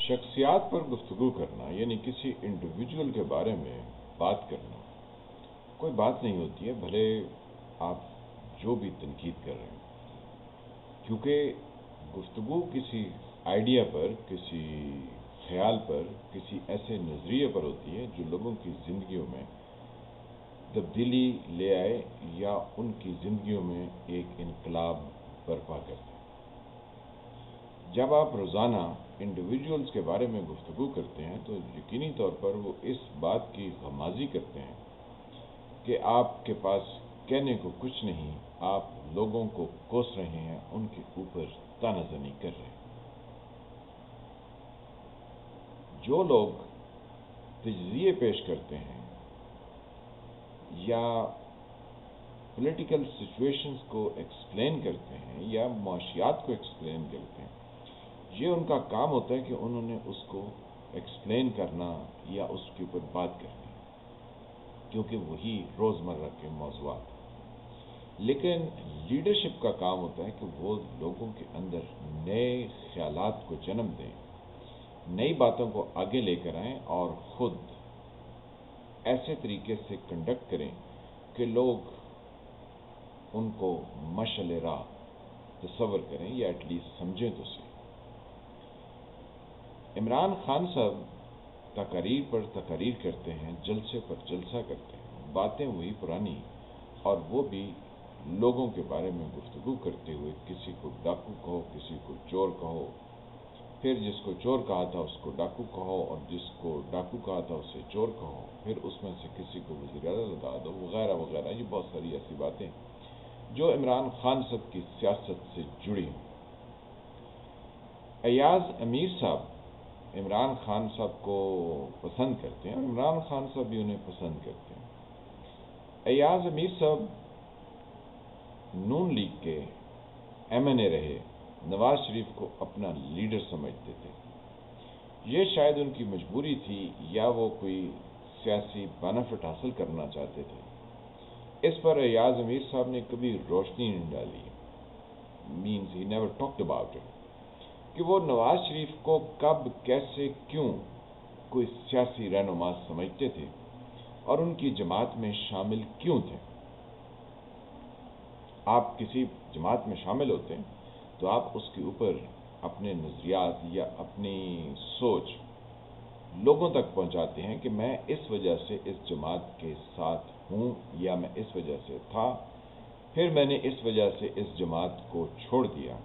شخصیات پر گفتگو کرنا یعنی کسی انڈیویجول کے بارے میں بات کرنا کوئی بات نہیں ہوتی ہے، بھلے آپ جو بھی تنقید کر رہے ہیں، کیونکہ گفتگو کسی آئیڈیا پر، کسی خیال پر، کسی ایسے نظریے پر ہوتی ہے جو لوگوں کی زندگیوں میں تبدیلی لے آئے یا ان کی زندگیوں میں ایک انقلاب برپا کرتے ہیں۔ جب آپ روزانہ انڈیویجولز کے بارے میں گفتگو کرتے ہیں تو یقینی طور پر وہ اس بات کی غمازی کرتے ہیں کہ آپ کے پاس کہنے کو کچھ نہیں، آپ لوگوں کو کوس رہے ہیں، ان کے اوپر تانہ زنی کر رہے ہیں۔ جو لوگ تجزیے پیش کرتے ہیں یا پولیٹیکل سچویشنز کو ایکسپلین کرتے ہیں یا معاشیات کو ایکسپلین کرتے ہیں، یہ ان کا کام ہوتا ہے کہ انہوں نے اس کو ایکسپلین کرنا یا اس کے اوپر بات کرنی، کیونکہ وہی روزمرہ کے موضوعات۔ لیکن لیڈرشپ کا کام ہوتا ہے کہ وہ لوگوں کے اندر نئے خیالات کو جنم دیں، نئی باتوں کو آگے لے کر آئیں اور خود ایسے طریقے سے کنڈکٹ کریں کہ لوگ ان کو مشعل راہ تصور کریں یا ایٹ لیسٹ سمجھیں تو صحیح۔ عمران خان صاحب تقاریر پر تقاریر کرتے ہیں، جلسے پر جلسہ کرتے ہیں، باتیں وہی پرانی، اور وہ بھی لوگوں کے بارے میں گفتگو کرتے ہوئے کسی کو ڈاکو کہو، کسی کو چور کہو، پھر جس کو چور کہا تھا اس کو ڈاکو کہو، اور جس کو ڈاکو کہا تھا اسے چور کہو، پھر اس میں سے کسی کو وزیر اعظم بتا دو، وغیرہ وغیرہ۔ یہ بہت ساری ایسی باتیں جو عمران خان صاحب کی سیاست سے جڑی ہیں۔ ایاز امیر صاحب عمران خان صاحب کو پسند کرتے ہیں اور عمران خان صاحب بھی انہیں پسند کرتے ہیں۔ ایاز امیر صاحب نون لیگ کے ایم این اے رہے، نواز شریف کو اپنا لیڈر سمجھتے تھے۔ یہ شاید ان کی مجبوری تھی یا وہ کوئی سیاسی بینیفٹ حاصل کرنا چاہتے تھے۔ اس پر ایاز امیر صاحب نے کبھی روشنی نہیں ڈالی، means he never talked about it, کہ وہ نواز شریف کو کب، کیسے، کیوں کوئی سیاسی رہنما سمجھتے تھے اور ان کی جماعت میں شامل کیوں تھے۔ آپ کسی جماعت میں شامل ہوتے ہیں تو آپ اس کے اوپر اپنے نظریات یا اپنی سوچ لوگوں تک پہنچاتے ہیں کہ میں اس وجہ سے اس جماعت کے ساتھ ہوں یا میں اس وجہ سے تھا، پھر میں نے اس وجہ سے اس جماعت کو چھوڑ دیا،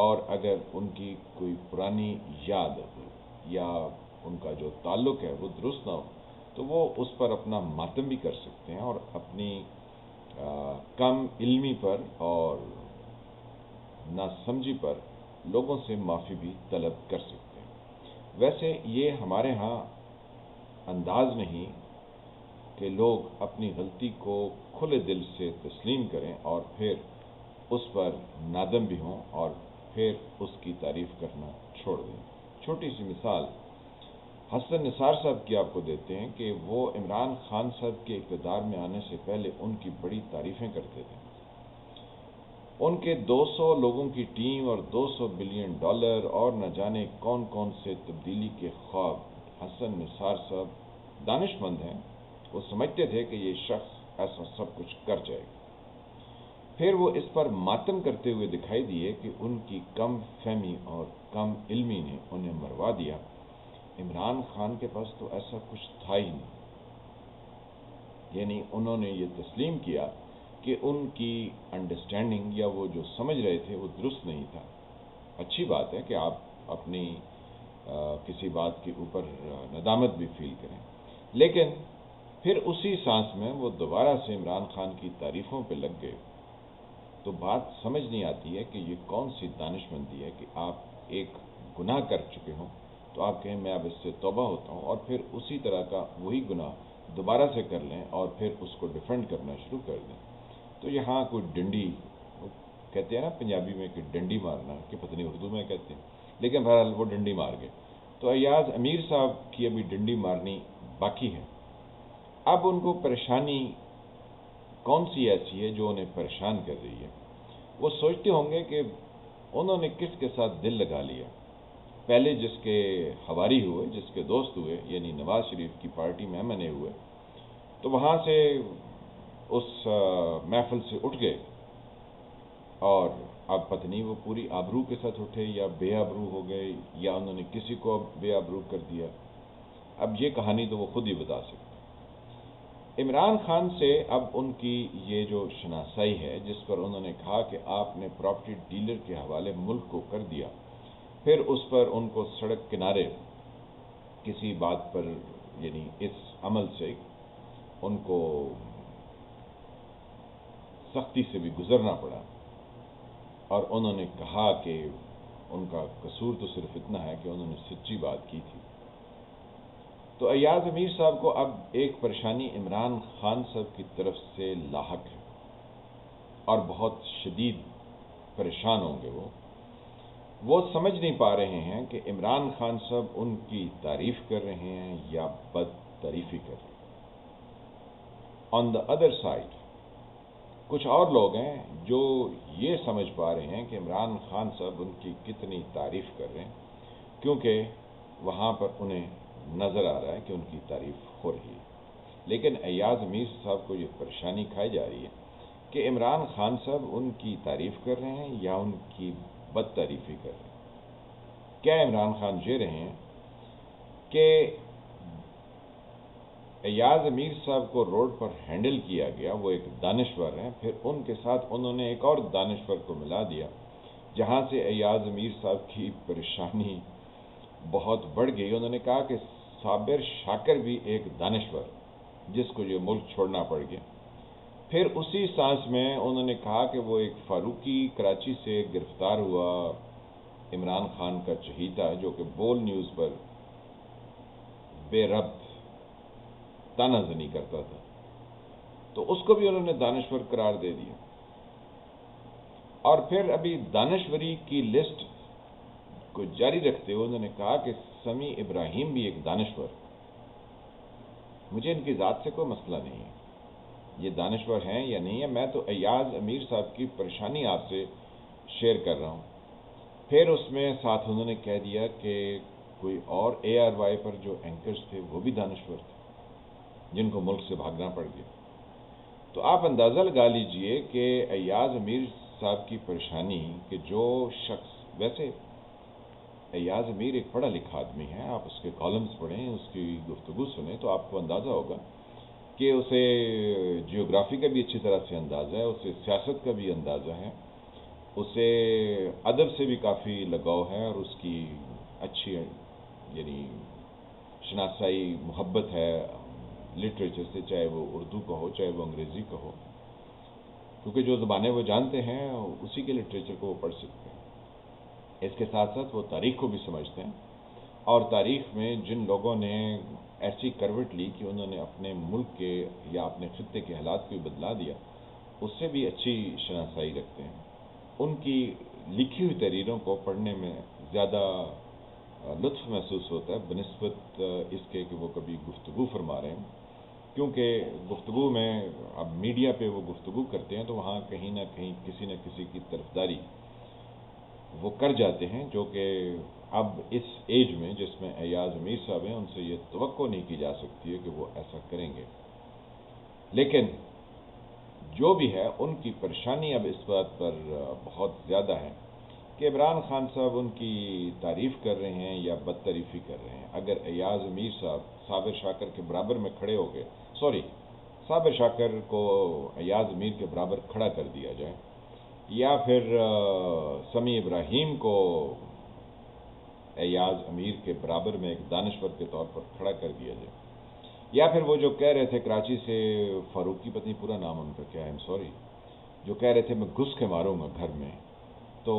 اور اگر ان کی کوئی پرانی یاد یا ان کا جو تعلق ہے وہ درست نہ ہو تو وہ اس پر اپنا ماتم بھی کر سکتے ہیں اور اپنی کم علمی پر اور ناسمجھی پر لوگوں سے معافی بھی طلب کر سکتے ہیں۔ ویسے یہ ہمارے ہاں انداز نہیں کہ لوگ اپنی غلطی کو کھلے دل سے تسلیم کریں اور پھر اس پر نادم بھی ہوں اور پھر اس کی تعریف کرنا چھوڑ دیں۔ چھوٹی سی مثال حسن نثار صاحب کی آپ کو دیتے ہیں کہ وہ عمران خان صاحب کے اقتدار میں آنے سے پہلے ان کی بڑی تعریفیں کرتے تھے۔ ان کے 200 لوگوں کی ٹیم اور $200 بلین اور نہ جانے کون کون سے تبدیلی کے خواب۔ حسن نثار صاحب دانش مند ہیں، وہ سمجھتے تھے کہ یہ شخص ایسا سب کچھ کر جائے گا۔ پھر وہ اس پر ماتم کرتے ہوئے دکھائی دیے کہ ان کی کم فہمی اور کم علمی نے انہیں مروا دیا۔ عمران خان کے پاس تو ایسا کچھ تھا ہی نہیں، یعنی انہوں نے یہ تسلیم کیا کہ ان کی انڈرسٹینڈنگ یا وہ جو سمجھ رہے تھے وہ درست نہیں تھا۔ اچھی بات ہے کہ آپ اپنی کسی بات کے اوپر ندامت بھی فیل کریں، لیکن پھر اسی سانس میں وہ دوبارہ سے عمران خان کی تعریفوں پہ لگ گئے تو بات سمجھ نہیں آتی ہے کہ یہ کون سی دانش مندی ہے کہ آپ ایک گناہ کر چکے ہوں تو آپ کہیں میں اب اس سے توبہ ہوتا ہوں، اور پھر اسی طرح کا وہی گناہ دوبارہ سے کر لیں اور پھر اس کو ڈیفینڈ کرنا شروع کر دیں۔ تو یہاں کوئی ڈنڈی کہتے ہیں نا پنجابی میں کہ ڈنڈی مارنا، کہ پتہ نہیں اردو میں کہتے ہیں، لیکن بہرحال وہ ڈنڈی مار گئے۔ تو ایاز امیر صاحب کی ابھی ڈنڈی مارنی باقی ہے۔ اب ان کو پریشانی کون سی ایسی ہے جو انہیں پریشان کر رہی ہے؟ وہ سوچتے ہوں گے کہ انہوں نے کس کے ساتھ دل لگا لیا پہلے جس کے حواری ہوئے، جس کے دوست ہوئے، یعنی نواز شریف کی پارٹی میں MNA ہوئے، تو وہاں سے اس محفل سے اٹھ گئے، اور اب پتہ نہیں وہ پوری آبرو کے ساتھ اٹھے یا بے آبرو ہو گئے، یا انہوں نے کسی کو بے آبرو کر دیا۔ اب یہ کہانی تو وہ خود ہی بتا سکتے۔ عمران خان سے اب ان کی یہ جو شناسائی ہے، جس پر انہوں نے کہا کہ آپ نے پراپرٹی ڈیلر کے حوالے ملک کو کر دیا، پھر اس پر ان کو سڑک کنارے کسی بات پر، یعنی اس عمل سے ان کو سختی سے بھی گزرنا پڑا، اور انہوں نے کہا کہ ان کا قصور تو صرف اتنا ہے کہ انہوں نے سچی بات کی تھی۔ تو ایاز امیر صاحب کو اب ایک پریشانی عمران خان صاحب کی طرف سے لاحق ہے، اور بہت شدید پریشان ہوں گے۔ وہ سمجھ نہیں پا رہے ہیں کہ عمران خان صاحب ان کی تعریف کر رہے ہیں یا بد تعریفی کر رہے ہیں۔ آن دا ادر سائڈ کچھ اور لوگ ہیں جو یہ سمجھ پا رہے ہیں کہ عمران خان صاحب ان کی کتنی تعریف کر رہے ہیں، کیونکہ وہاں پر انہیں نظر آ رہا ہے کہ ان کی تعریف ہو رہی ہے۔ لیکن ایاز امیر صاحب کو یہ پریشانی کھائی جا رہی ہے کہ عمران خان صاحب ان کی تعریف کر رہے ہیں یا ان کی بد تعریفی کر رہے ہیں۔ کیا عمران خان یہ رہے ہیں کہ ایاز امیر صاحب کو روڈ پر ہینڈل کیا گیا، وہ ایک دانشور ہیں، پھر ان کے ساتھ انہوں نے ایک اور دانشور کو ملا دیا، جہاں سے ایاز امیر صاحب کی پریشانی بہت بڑھ گئی۔ انہوں نے کہا کہ صابر شاکر بھی ایک دانشور، جس کو یہ ملک چھوڑنا پڑ گیا۔ پھر اسی سانس میں انہوں نے کہا کہ وہ ایک فاروقی کراچی سے گرفتار ہوا عمران خان کا چہیتا، جو کہ بول نیوز پر بے ربط تانا زنی کرتا تھا، تو اس کو بھی انہوں نے دانشور قرار دے دیا۔ اور پھر ابھی دانشوری کی لسٹ کو جاری رکھتے ہوئے انہوں نے کہا کہ سمیع ابراہیم بھی ایک دانشور۔ مجھے ان کی ذات سے کوئی مسئلہ نہیں ہے، یہ دانشور ہیں یا نہیں ہے، میں تو ایاز امیر صاحب کی پریشانی آپ سے شیئر کر رہا ہوں۔ پھر اس میں ساتھ انہوں نے کہہ دیا کہ کوئی اور ARY پر جو اینکرز تھے وہ بھی دانشور تھے، جن کو ملک سے بھاگنا پڑ گیا۔ تو آپ اندازہ لگا لیجئے کہ ایاز امیر صاحب کی پریشانی، کہ جو شخص، ویسے ایاز امیر ایک پڑھا لکھا آدمی ہے، آپ اس کے کالمز پڑھیں، اس کی گفتگو سنیں تو آپ کو اندازہ ہوگا کہ اسے جیوگرافی کا بھی اچھی طرح سے اندازہ ہے، اسے سیاست کا بھی اندازہ ہے، اسے ادب سے بھی کافی لگاؤ ہے، اور اس کی اچھی یعنی شناسائی، محبت ہے لٹریچر سے، چاہے وہ اردو کا ہو چاہے وہ انگریزی کا ہو، کیونکہ جو زبانیں وہ جانتے ہیں اسی کے لٹریچر کو وہ پڑھ سکتے ہیں۔ اس کے ساتھ ساتھ وہ تاریخ کو بھی سمجھتے ہیں، اور تاریخ میں جن لوگوں نے ایسی کروٹ لی کہ انہوں نے اپنے ملک کے یا اپنے خطے کے حالات کو بدلا دیا، اس سے بھی اچھی شناسائی رکھتے ہیں۔ ان کی لکھی ہوئی تحریروں کو پڑھنے میں زیادہ لطف محسوس ہوتا ہے بنسبت اس کے کہ وہ کبھی گفتگو فرما رہے ہیں، کیونکہ گفتگو میں اب میڈیا پہ وہ گفتگو کرتے ہیں تو وہاں کہیں نہ کہیں کسی نہ کسی کی طرفداری وہ کر جاتے ہیں، جو کہ اب اس ایج میں جس میں ایاز امیر صاحب ہیں، ان سے یہ توقع نہیں کی جا سکتی ہے کہ وہ ایسا کریں گے۔ لیکن جو بھی ہے، ان کی پریشانی اب اس بات پر بہت زیادہ ہے کہ عمران خان صاحب ان کی تعریف کر رہے ہیں یا بد تعریفی کر رہے ہیں۔ اگر ایاز امیر صاحب صابر شاکر کے برابر میں کھڑے ہو گئے، صابر شاکر کو ایاز امیر کے برابر کھڑا کر دیا جائے، یا پھر سمیع ابراہیم کو ایاز امیر کے برابر میں ایک دانشور کے طور پر کھڑا کر دیا جائے، یا پھر وہ جو کہہ رہے تھے کراچی سے فاروقی، پتہ نہیں پورا نام ان کا کیا ہے، جو کہہ رہے تھے میں گھس کے ماروں گا گھر میں، تو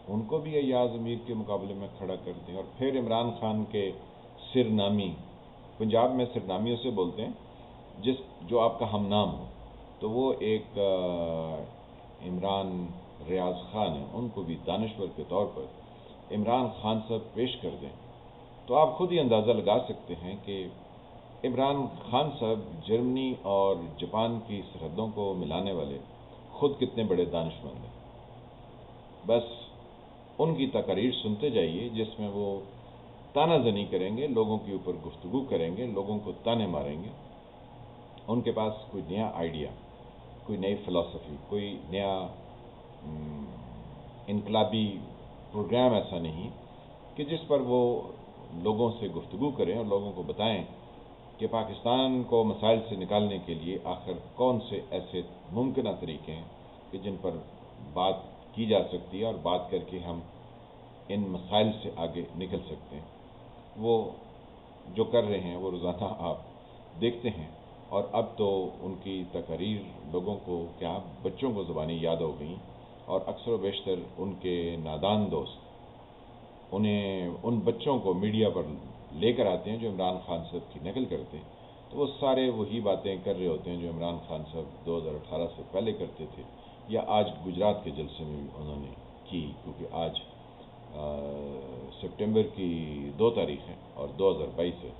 ان کو بھی ایاز امیر کے مقابلے میں کھڑا کر دیں۔ اور پھر عمران خان کے سرنامی، پنجاب میں سرنامیوں سے بولتے ہیں جو آپ کا ہم نام ہو، تو وہ ایک عمران ریاض خان ہیں، ان کو بھی دانشور کے طور پر عمران خان صاحب پیش کر دیں، تو آپ خود ہی اندازہ لگا سکتے ہیں کہ عمران خان صاحب جرمنی اور جاپان کی سرحدوں کو ملانے والے خود کتنے بڑے دانشمند ہیں۔ بس ان کی تقاریر سنتے جائیے جس میں وہ تانہ زنی کریں گے، لوگوں کے اوپر گفتگو کریں گے، لوگوں کو تانے ماریں گے. ان کے پاس کوئی نیا آئیڈیا، کوئی نئی فلسفی، کوئی نیا انقلابی پروگرام ایسا نہیں کہ جس پر وہ لوگوں سے گفتگو کریں اور لوگوں کو بتائیں کہ پاکستان کو مسائل سے نکالنے کے لیے آخر کون سے ایسے ممکنہ طریقے ہیں کہ جن پر بات کی جا سکتی ہے اور بات کر کے ہم ان مسائل سے آگے نکل سکتے ہیں. وہ جو کر رہے ہیں وہ روزانہ آپ دیکھتے ہیں، اور اب تو ان کی تقاریر لوگوں کو کیا بچوں کو زبانی یاد ہو گئیں، اور اکثر و بیشتر ان کے نادان دوست انہیں ان بچوں کو میڈیا پر لے کر آتے ہیں جو عمران خان صاحب کی نقل کرتے ہیں، تو وہ سارے وہی باتیں کر رہے ہوتے ہیں جو عمران خان صاحب 2018 سے پہلے کرتے تھے، یا آج گجرات کے جلسے میں بھی انہوں نے کی، کیونکہ آج سپٹمبر کی 2 تاریخ ہے اور 2022 ہے،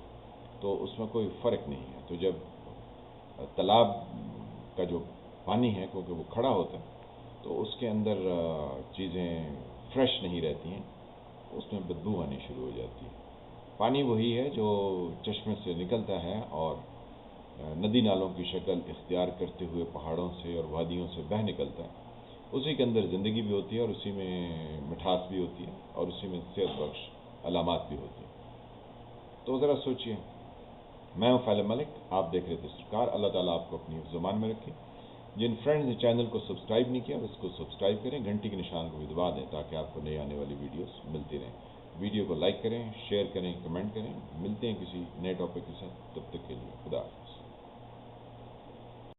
تو اس میں کوئی فرق نہیں ہے. تو جب تالاب کا جو پانی ہے کیونکہ وہ کھڑا ہوتا ہے تو اس کے اندر چیزیں فریش نہیں رہتی ہیں، اس میں بدبو آنی شروع ہو جاتی ہے. پانی وہی ہے جو چشمے سے نکلتا ہے اور ندی نالوں کی شکل اختیار کرتے ہوئے پہاڑوں سے اور وادیوں سے بہہ نکلتا ہے. اسی کے اندر زندگی بھی ہوتی ہے اور اسی میں مٹھاس بھی ہوتی ہے اور اسی میں صحت بخش علامات بھی ہوتی ہیں. تو ذرا سوچئے. میں ہوں فیض ملک، آپ دیکھ رہے تھے سرکار. اللہ تعالیٰ آپ کو اپنی زبان میں رکھے. جن فرینڈز نے چینل کو سبسکرائب نہیں کیا اس کو سبسکرائب کریں، گھنٹی کے نشان کو بھی دبا دیں تاکہ آپ کو نئی آنے والی ویڈیوز ملتی رہیں. ویڈیو کو لائک کریں، شیئر کریں، کمنٹ کریں. ملتے ہیں کسی نئے ٹاپک کے ساتھ، تب تک کے لیے خدا حافظ.